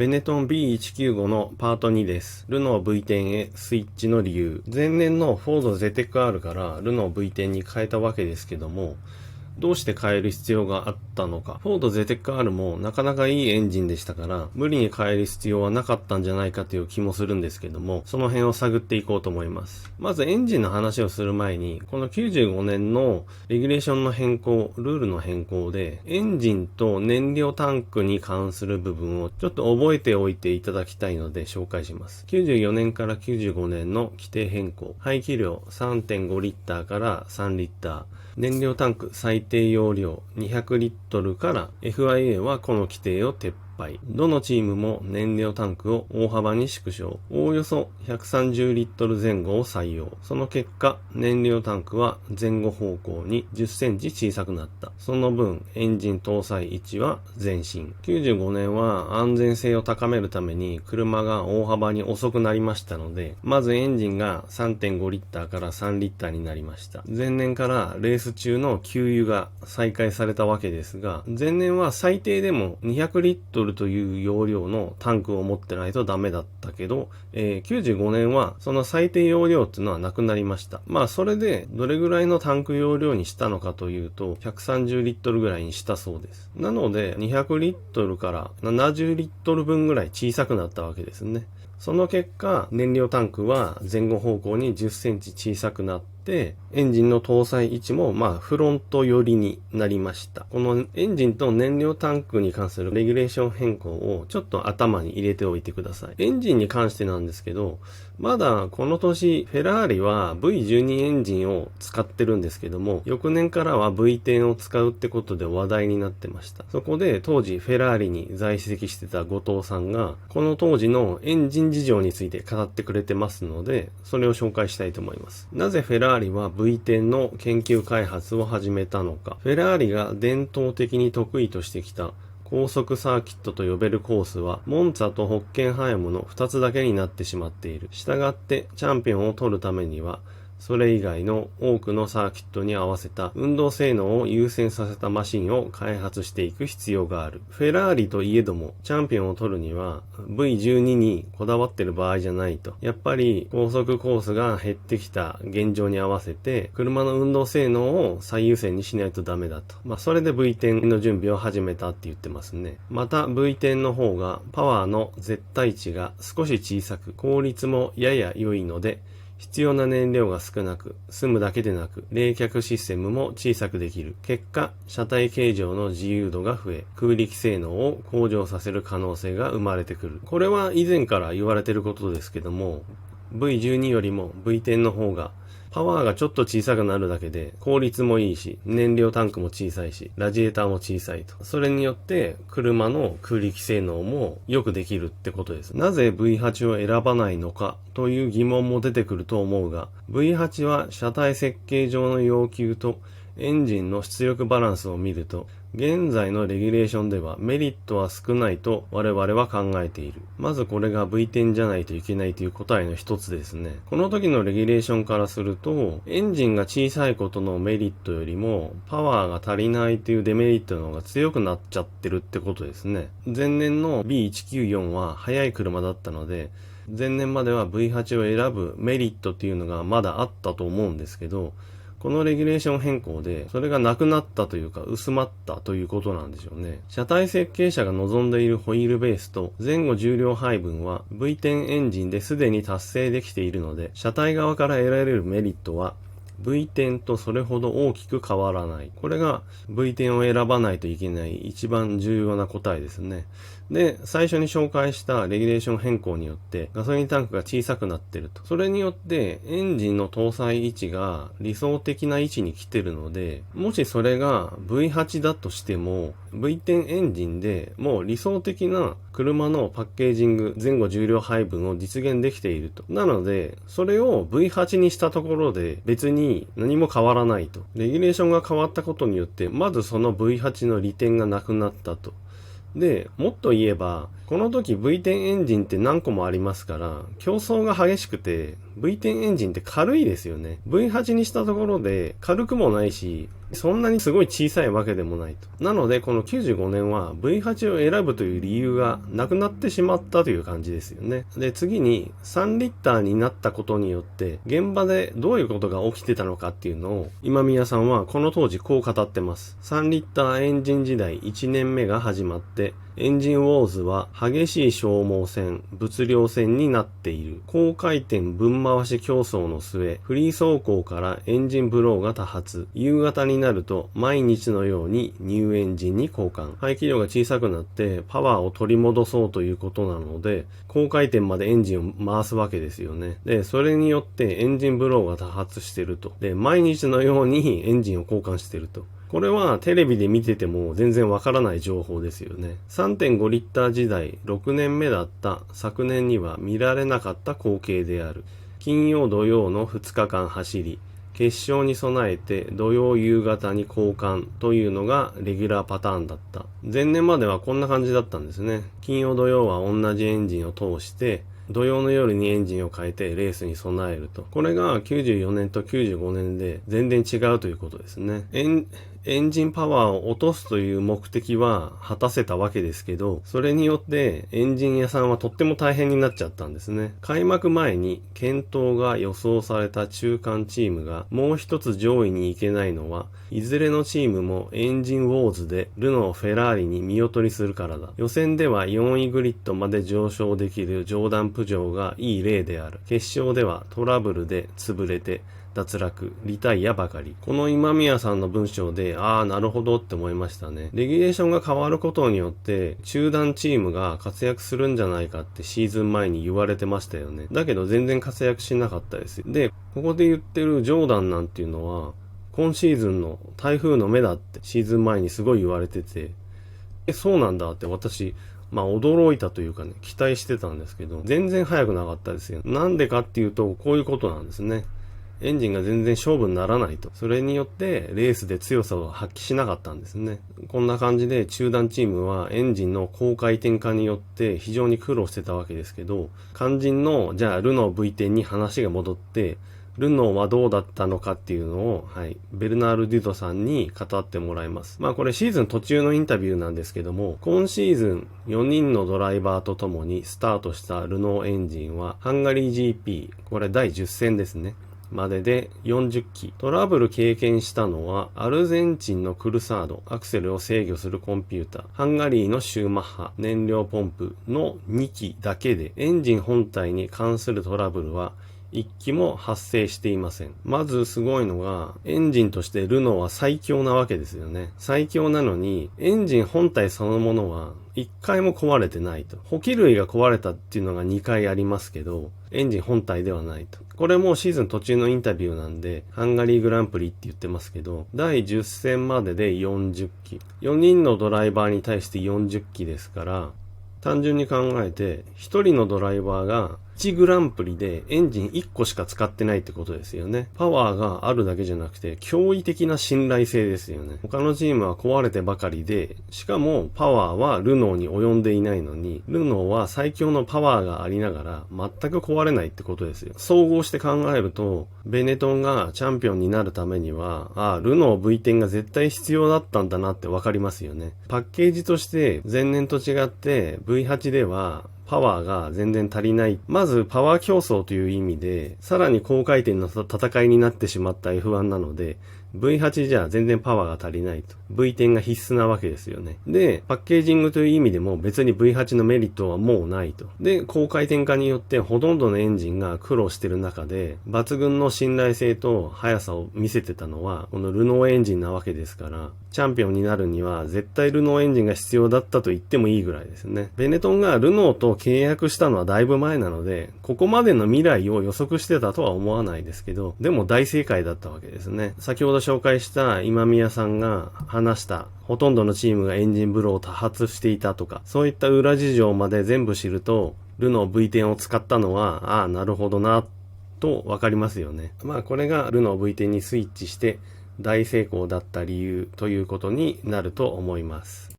ベネトン B195 のパート2です。ルノー V10 へスイッチの理由。前年のフォード ZEC-R からルノー V10 に変えたわけですけども、どうして変える必要があったのか。フォード ZEC-R もなかなかいいエンジンでしたから、無理に変える必要はなかったんじゃないかという気もするんですけども、その辺を探っていこうと思います。まずエンジンの話をする前に、この95年のレギュレーションの変更、ルールの変更で、エンジンと燃料タンクに関する部分をちょっと覚えておいていただきたいので紹介します。94年から95年の規定変更、排気量 3.5 リッターから3リッター、燃料タンク最低容量200リットルから FIA はこの規定を撤廃。どのチームも燃料タンクを大幅に縮小。おおよそ130リットル前後を採用。その結果、燃料タンクは前後方向に10センチ小さくなった。その分、エンジン搭載位置は前進。95年は安全性を高めるために車が大幅に遅くなりましたので、まずエンジンが 3.5 リッターから3リッターになりました。前年からレース中の給油が再開されたわけですが、前年は最低でも200リットルという容量のタンクを持ってないとダメだったけど、95年はその最低容量っていうのはなくなりました。まあそれでどれぐらいのタンク容量にしたのかというと、130リットルぐらいにしたそうです。なので200リットルから70リットル分ぐらい小さくなったわけですね。その結果、燃料タンクは前後方向に10センチ小さくなって、エンジンの搭載位置もフロント寄りになりました。このエンジンと燃料タンクに関するレギュレーション変更をちょっと頭に入れておいてください。エンジンに関してなんですけど、まだこの年、フェラーリは V12 エンジンを使ってるんですけども、翌年からは V10 を使うってことで話題になってました。そこで当時フェラーリに在籍してた後藤さんが、この当時のエンジン事情について語ってくれてますので、それを紹介したいと思います。なぜフェラーリは V10 の研究開発を始めたのか。フェラーリが伝統的に得意としてきた高速サーキットと呼べるコースは、モンツァとホッケンハイムの2つだけになってしまっている。したがって、チャンピオンを取るためには、それ以外の多くのサーキットに合わせた運動性能を優先させたマシンを開発していく必要がある。フェラーリといえども、チャンピオンを取るには V12 にこだわってる場合じゃないと。やっぱり高速コースが減ってきた現状に合わせて、車の運動性能を最優先にしないとダメだと。それで V10 の準備を始めたって言ってますね。また V10 の方がパワーの絶対値が少し小さく、効率もやや良いので、必要な燃料が少なく、済むだけでなく、冷却システムも小さくできる。結果、車体形状の自由度が増え、空力性能を向上させる可能性が生まれてくる。これは以前から言われていることですけども、V12 よりも V10 の方がパワーがちょっと小さくなるだけで効率もいいし、燃料タンクも小さいし、ラジエーターも小さいと。それによって車の空力性能もよくできるってことです。なぜ V8 を選ばないのかという疑問も出てくると思うが、V8 は車体設計上の要求とエンジンの出力バランスを見ると、現在のレギュレーションではメリットは少ないと我々は考えている。まずこれが V10 じゃないといけないという答えの一つですね。この時のレギュレーションからすると、エンジンが小さいことのメリットよりもパワーが足りないというデメリットの方が強くなっちゃってるってことですね。前年の B194 は速い車だったので、前年までは V8 を選ぶメリットっていうのがまだあったと思うんですけど、このレギュレーション変更で、それがなくなったというか薄まったということなんでしょうね。車体設計者が望んでいるホイールベースと前後重量配分は V10 エンジンですでに達成できているので、車体側から得られるメリットはV10 とそれほど大きく変わらない。これが V10 を選ばないといけない一番重要な答えですね。で、最初に紹介したレギュレーション変更によってガソリンタンクが小さくなってると。それによってエンジンの搭載位置が理想的な位置に来てるので、もしそれが V8 だとしても V10 エンジンでもう理想的な車のパッケージング、前後重量配分を実現できていると。なので、それを V8 にしたところで別に何も変わらないと。レギュレーションが変わったことによって、まずその V8 の利点がなくなったと。で、もっと言えば、この時 V10 エンジンって何個もありますから、競争が激しくて、V10 エンジンって軽いですよね。V8 にしたところで軽くもないし、そんなにすごい小さいわけでもないと。なので、この95年は V8 を選ぶという理由がなくなってしまったという感じですよね。で、次に3リッターになったことによって、現場でどういうことが起きてたのかっていうのを、今宮さんはこの当時こう語ってます。3リッターエンジン時代1年目が始まって、エンジンウォーズは激しい消耗戦、物量戦になっている。高回転分回し競争の末、フリー走行からエンジンブローが多発。夕方になると毎日のようにニューエンジンに交換。排気量が小さくなってパワーを取り戻そうということなので、高回転までエンジンを回すわけですよね。で、それによってエンジンブローが多発してると。で、毎日のようにエンジンを交換してると。これはテレビで見てても全然わからない情報ですよね。3.5 リッター時代6年目だった昨年には見られなかった光景である。金曜土曜の2日間走り、決勝に備えて土曜夕方に交換というのがレギュラーパターンだった。前年まではこんな感じだったんですね。金曜土曜は同じエンジンを通して、土曜の夜にエンジンを変えてレースに備えると。これが94年と95年で全然違うということですね。エンジンパワーを落とすという目的は果たせたわけですけど、それによってエンジン屋さんはとっても大変になっちゃったんですね。開幕前に検討が予想された中間チームがもう一つ上位に行けないのは、いずれのチームもエンジンウォーズでルノー・フェラーリに見劣りするからだ。予選では4位グリッドまで上昇できるジョーダン・プジョーがいい例である。決勝ではトラブルで潰れて、脱落、リタイアばかり。この今宮さんの文章で、なるほどって思いましたね。レギュレーションが変わることによって、中団チームが活躍するんじゃないかってシーズン前に言われてましたよね。だけど全然活躍しなかったですよ。で、ここで言ってるジョーダンなんていうのは、今シーズンの台風の目だってシーズン前にすごい言われてて、そうなんだって私、驚いたというかね、期待してたんですけど、全然速くなかったですよ。なんでかっていうと、こういうことなんですね。エンジンが全然勝負にならないと。それによってレースで強さを発揮しなかったんですね。こんな感じで中団チームはエンジンの高回転化によって非常に苦労してたわけですけど、肝心のじゃあルノー V10 に話が戻って、ルノーはどうだったのかっていうのを、ベルナール・デュドさんに語ってもらいます。これシーズン途中のインタビューなんですけども、今シーズン4人のドライバーと共にスタートしたルノーエンジンは、ハンガリー GP、これ第10戦ですね。までで40機。トラブル経験したのは、アルゼンチンのクルサード、アクセルを制御するコンピューター、ハンガリーのシューマッハ、燃料ポンプの2機だけで、エンジン本体に関するトラブルは、1機も発生していません。まずすごいのが、エンジンとしてルノーは最強なわけですよね。最強なのに、エンジン本体そのものは1回も壊れてないと。補給類が壊れたっていうのが2回ありますけど、エンジン本体ではないと。これもシーズン途中のインタビューなんで、ハンガリーグランプリって言ってますけど、第10戦までで40機。4人のドライバーに対して40機ですから、単純に考えて、1人のドライバーが1グランプリでエンジン1個しか使ってないってことですよね。パワーがあるだけじゃなくて、驚異的な信頼性ですよね。他のチームは壊れてばかりで、しかもパワーはルノーに及んでいないのに、ルノーは最強のパワーがありながら全く壊れないってことですよ。総合して考えると、ベネトンがチャンピオンになるためには、ルノー V10 が絶対必要だったんだなってわかりますよね。パッケージとして前年と違って V8 ではパワーが全然足りない。まずパワー競争という意味で、さらに高回転の戦いになってしまった F1 なので、V8 じゃ全然パワーが足りないと。V10 が必須なわけですよね。で、パッケージングという意味でも別に V8 のメリットはもうないと。で、高回転化によってほとんどのエンジンが苦労してる中で、抜群の信頼性と速さを見せてたのは、このルノーエンジンなわけですから、チャンピオンになるには絶対ルノーエンジンが必要だったと言ってもいいぐらいですね。ベネトンがルノーと契約したのはだいぶ前なので、ここまでの未来を予測してたとは思わないですけど、でも大正解だったわけですね。先ほど紹介した今宮さんが話したほとんどのチームがエンジンブローを多発していたとか、そういった裏事情まで全部知ると、ルノー V10 を使ったのは、なるほどな、とわかりますよね。これがルノー V10 にスイッチして大成功だった理由ということになると思います。